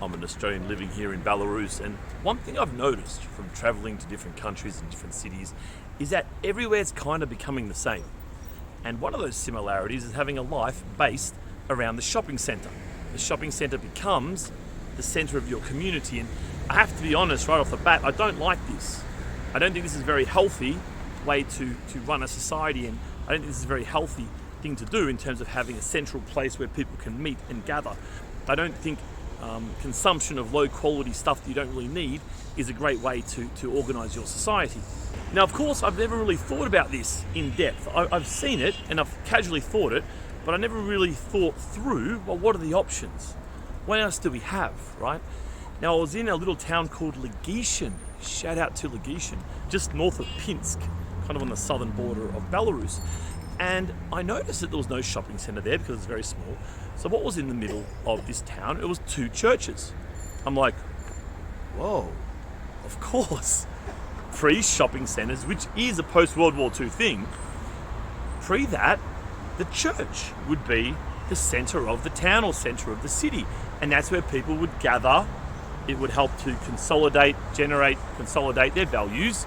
I'm an Australian living here in Belarus, and one thing I've noticed from travelling to different countries and different cities is that everywhere's kind of becoming the same. And one of those similarities is having a life based around the shopping centre. The shopping centre becomes the centre of your community, and I have to be honest right off the bat, I don't like this. I don't think this is a very healthy way to run a society, and I don't think this is a very healthy thing to do in terms of having a central place where people can meet and gather. I don't think consumption of low quality stuff that you don't really need is a great way to organise your society. Now, of course, I've never really thought about this in depth. I've seen it and I've casually thought it, but I never really thought through, well, what are the options? What else do we have, right? Now, I was in a little town called Legishin, shout out to Legishin, just north of Minsk, kind of on the southern border of Belarus. And I noticed that there was no shopping centre there because it's very small. So what was in the middle of this town? It was two churches. I'm like, whoa, of course. Pre-shopping centres, which is a post-World War II thing, pre that, the church would be the centre of the town or centre of the city. And that's where people would gather. It would help to consolidate their values.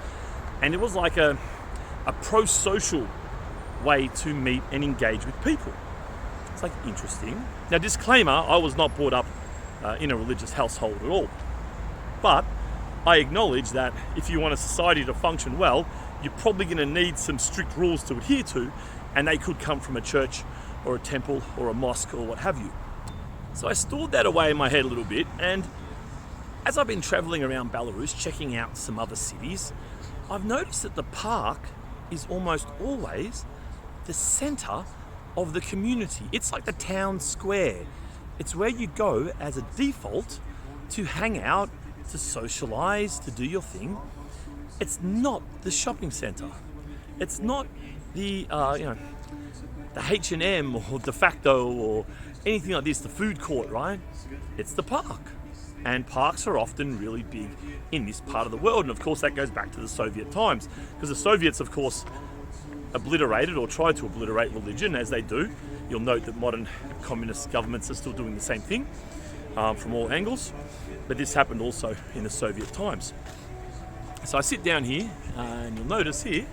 And it was like a pro-social way to meet and engage with people. It's like interesting. Now, disclaimer, I was not brought up in a religious household at all. But I acknowledge that if you want a society to function well, you're probably going to need some strict rules to adhere to, and they could come from a church or a temple or a mosque or what have you. So I stored that away in my head a little bit, and as I've been traveling around Belarus, checking out some other cities, I've noticed that the park is almost always the center of the community. It's like the town square. It's where you go as a default to hang out, to socialize, to do your thing. It's not the shopping center. It's not the H&M or de facto or anything like this, the food court, right? It's the park. And parks are often really big in this part of the world. And of course that goes back to the Soviet times, because the Soviets, of course, obliterated or tried to obliterate religion, as they do. You'll note that modern communist governments are still doing the same thing from all angles, but this happened also in the Soviet times. So I sit down here and you'll notice here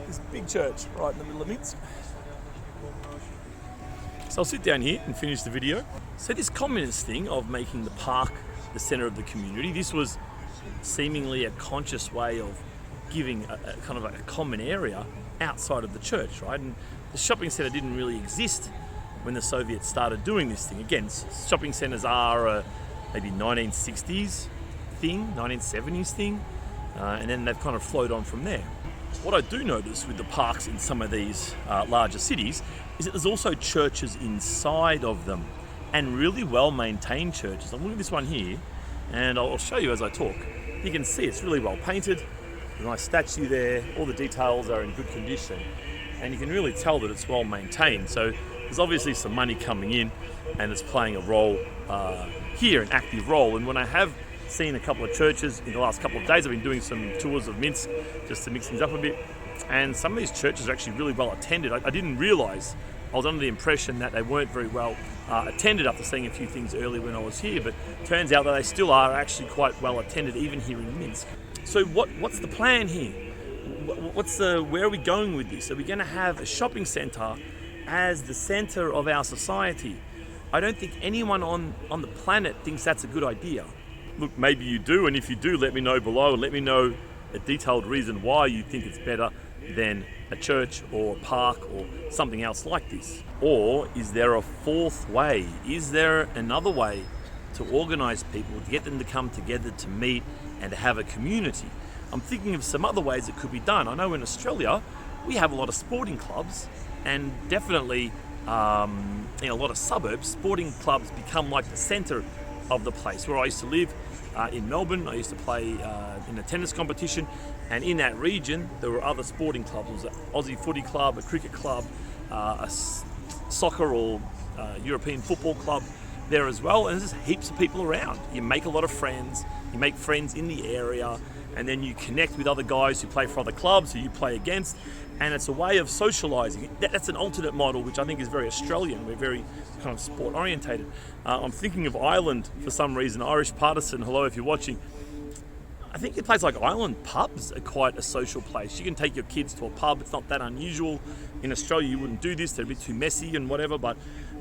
this big church right in the middle of Minsk. So I'll sit down here and finish the video. So this communist thing of making the park the center of the community, this was seemingly a conscious way of giving a kind of a common area outside of the church, right? And the shopping center didn't really exist when the Soviets started doing this thing. Again, shopping centers are maybe 1960s thing, 1970s thing, and then they've kind of flowed on from there. What I do notice with the parks in some of these larger cities is that there's also churches inside of them, and really well maintained churches. I'm looking at this one here, and I'll show you as I talk. You can see it's really well painted. There's a nice statue there, all the details are in good condition, and you can really tell that it's well maintained. So there's obviously some money coming in, and it's playing a role here, an active role. And when I have seen a couple of churches in the last couple of days, I've been doing some tours of Minsk just to mix things up a bit, and some of these churches are actually really well attended. I didn't realise, I was under the impression that they weren't very well attended after seeing a few things earlier when I was here, but turns out that they still are actually quite well attended even here in Minsk. So what's the plan here? Where are we going with this? Are we going to have a shopping centre as the centre of our society? I don't think anyone on the planet thinks that's a good idea. Look, maybe you do, and if you do, let me know below, and let me know a detailed reason why you think it's better than a church or a park or something else like this. Or is there a fourth way? Is there another way to organise people, to get them to come together, to meet and to have a community? I'm thinking of some other ways it could be done. I know in Australia we have a lot of sporting clubs, and definitely in a lot of suburbs, sporting clubs become like the centre of the place. Where I used to live in Melbourne, I used to play in a tennis competition, and in that region there were other sporting clubs. There was an Aussie footy club, a cricket club, a soccer or European football club there as well, and there's just heaps of people around. You make a lot of friends, you make friends in the area, and then you connect with other guys who play for other clubs who you play against, and it's a way of socialising. That's an alternate model, which I think is very Australian. We're very kind of sport orientated. I'm thinking of Ireland for some reason. Irish partisan, hello if you're watching. I think in places like Ireland, pubs are quite a social place. You can take your kids to a pub. It's not that unusual. In Australia, you wouldn't do this. They're a bit too messy and whatever, but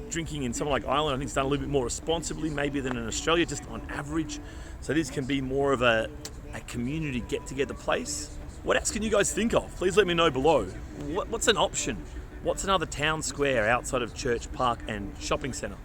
drinking in somewhere like Ireland, I think it's done a little bit more responsibly maybe than in Australia, just on average. So this can be more of a community get-together place. What else can you guys think of? Please let me know below. What's an option? What's another town square outside of church, park and shopping centre?